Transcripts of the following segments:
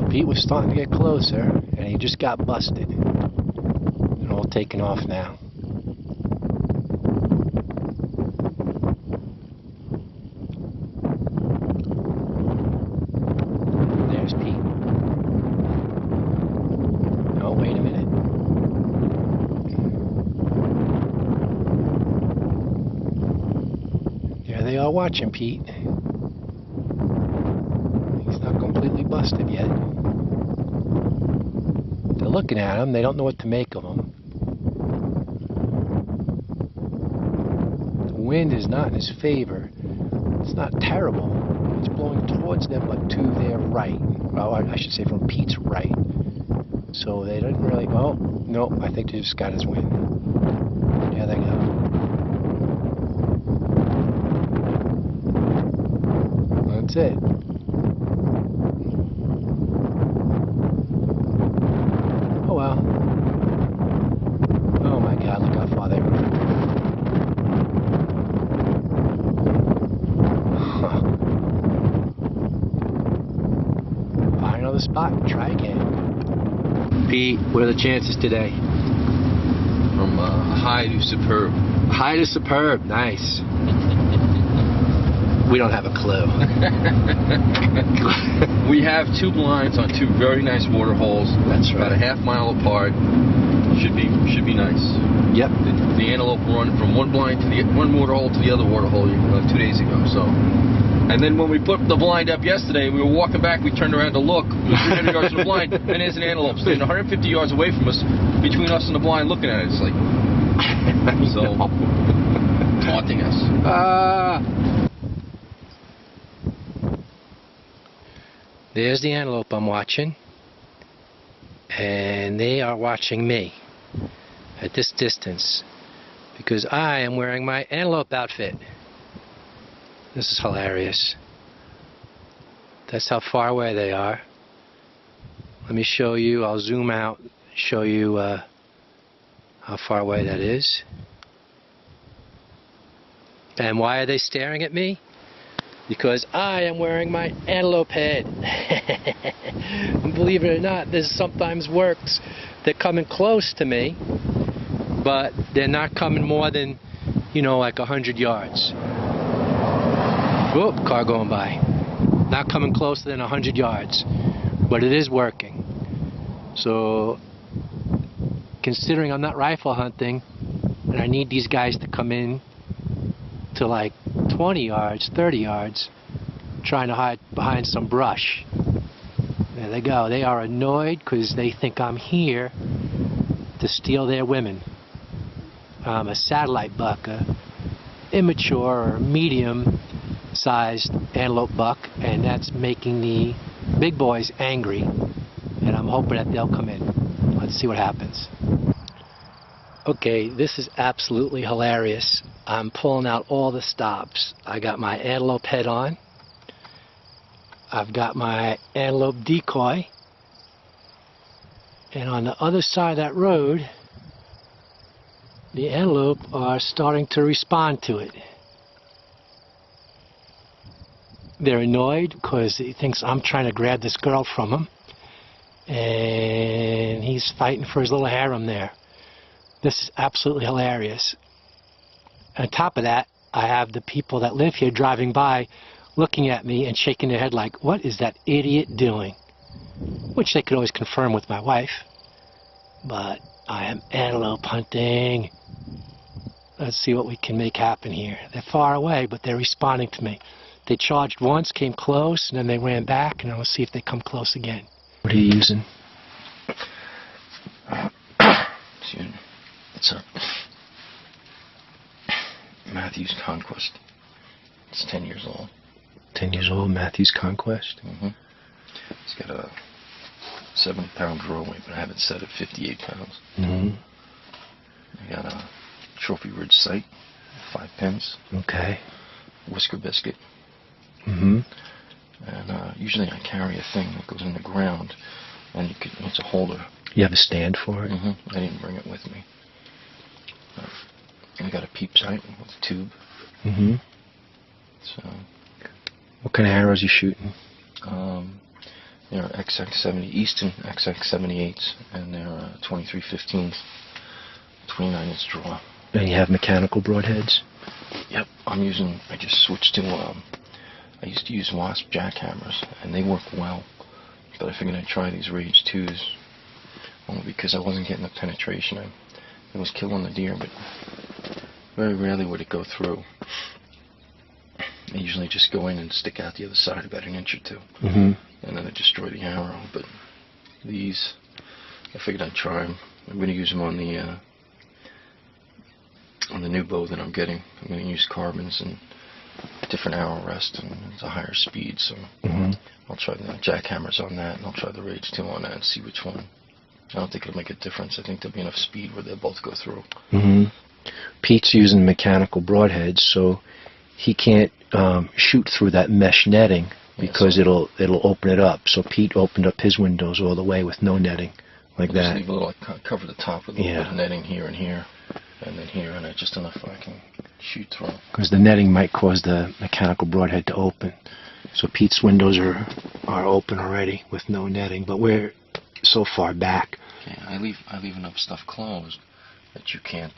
Pete was starting to get closer, and he just got busted. And all taken off now. There's Pete. Oh, wait a minute. There they are watching Pete. He's not completely busted yet. They're looking at him. They don't know what to make of him. The wind is not in his favor. It's not terrible. It's blowing towards them, but to their right. Well, I should say from Pete's right. So they didn't really... Oh, no, I think they just got his wind. There they go. That's it. Oh well. Oh my God, look how far they were. Huh. Find another spot and try again. Pete, what are the chances today? From high to superb. High to superb, nice. We don't have a clue. We have 2 blinds on 2 very nice water holes. That's right. About a half-mile apart. Should be nice. Yep. The antelope run from one water hole to the other water hole 2 days ago. So, and then when we put the blind up yesterday, we were walking back. We turned around to look. We were 300 yards from the blind, and there's an antelope standing 150 yards away from us, between us and the blind, looking at it. It's like so taunting us. There's the antelope I'm watching, and they are watching me at this distance because I am wearing my antelope outfit. This is hilarious. That's how far away they are. Let me show you. I'll zoom out, show you how far away that is. And why are they staring at me? Because I am wearing my antelope head. Believe it or not, this sometimes works. They're coming close to me, but they're not coming more than, like 100 yards. Whoop, car going by. Not coming closer than 100 yards, but it is working. So, considering I'm not rifle hunting, and I need these guys to come in to like 20 yards, 30 yards, trying to hide behind some brush. There they go. They are annoyed because they think I'm here to steal their women. I'm a satellite buck, a immature or medium-sized antelope buck, and that's making the big boys angry, and I'm hoping that they'll come in. Let's see what happens. Okay, this is absolutely hilarious. I'm pulling out all the stops. I got my antelope head on. I've got my antelope decoy. And on the other side of that road, the antelope are starting to respond to it. They're annoyed because he thinks I'm trying to grab this girl from him. And he's fighting for his little harem there. This is absolutely hilarious. On top of that, I have the people that live here driving by looking at me and shaking their head like, what is that idiot doing? Which they could always confirm with my wife. But I am antelope hunting. Let's see what we can make happen here. They're far away, but they're responding to me. They charged once, came close, and then they ran back, and I'll see if they come close again. What are you using? Excuse me. It's a Matthews Conquest. It's 10 years old. 10 years old, Matthews Conquest? Mm-hmm. It's got a 7-pound draw weight, but I have it set at 58 pounds. Mm-hmm. I got a trophy ridge sight, 5 pins. Okay. Whisker biscuit. Mm-hmm. And usually I carry a thing that goes in the ground, and it's a holder. You have a stand for it? Mm-hmm. I didn't bring it with me. I got a peep sight with a tube. Mm-hmm. So. What kind of arrows are you shooting? They're XX70 Easton XX78s, and they're 2315s, 29-inch draw. And you have mechanical broadheads? Yep, I just switched to, I used to use Wasp jackhammers, and they work well, but I figured I'd try these Rage 2s, only because I wasn't getting the penetration. It was killing the deer, but very rarely would it go through. I usually just go in and stick out the other side about an inch or two, and then I destroy the arrow. But these, I figured I'd try them. I'm going to use them on the new bow that I'm getting. I'm going to use carbons and different arrow rest, and it's a higher speed, so I'll try the jackhammers on that, and I'll try the Rage 2 on that and see which one. I don't think it'll make a difference. I think there'll be enough speed where they'll both go through. Pete's using mechanical broadheads, so he can't shoot through that mesh netting because it'll open it up. So Pete opened up his windows all the way with no netting, like that. Just leave a little, cover the top with a little bit of netting here, and then here, and just enough I can shoot through. Because the netting might cause the mechanical broadhead to open. So Pete's windows are open already with no netting, but we're so far back. Okay, I leave enough stuff closed that you can't.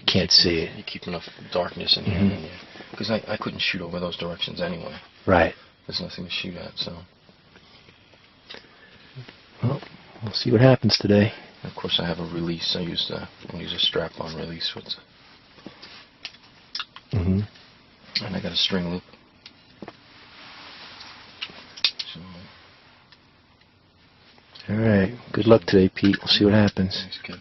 Can't see it. You keep enough darkness in here, because I couldn't shoot over those directions anyway. Right. There's nothing to shoot at, so. Well, we'll see what happens today. And of course, I have a release. I use a strap-on release with. And I got a string loop. So, all right. Good luck today, Pete. We'll see what happens. Thanks, kid.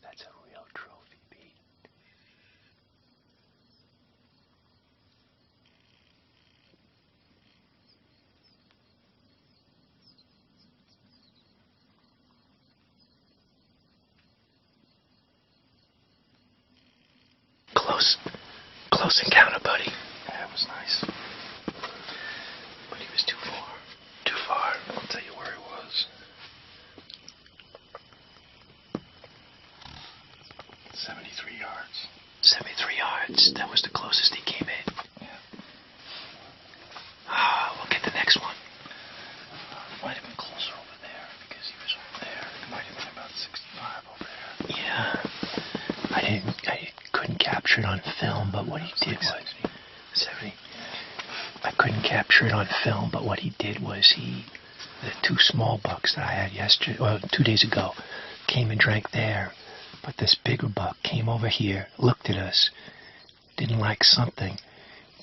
That's a real trophy, Pete. Close encounter, buddy. That was nice. But he was too far. Too far. I'll tell you where he was. 73 yards. 73 yards. That was the closest he came in. Yeah. We'll get the next one. Might have been closer over there because he was over there. It might have been about 65 over there. Yeah. I couldn't capture it on film, but what he did was 70. I couldn't capture it on film, but what he did was the two small bucks that I had 2 days ago came and drank there, but this bigger buck came over here, looked at us, didn't like something,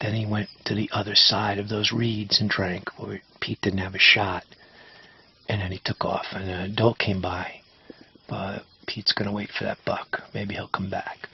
then he went to the other side of those reeds and drank where Pete didn't have a shot, and then he took off, and an adult came by, but Pete's gonna wait for that buck. Maybe he'll come back.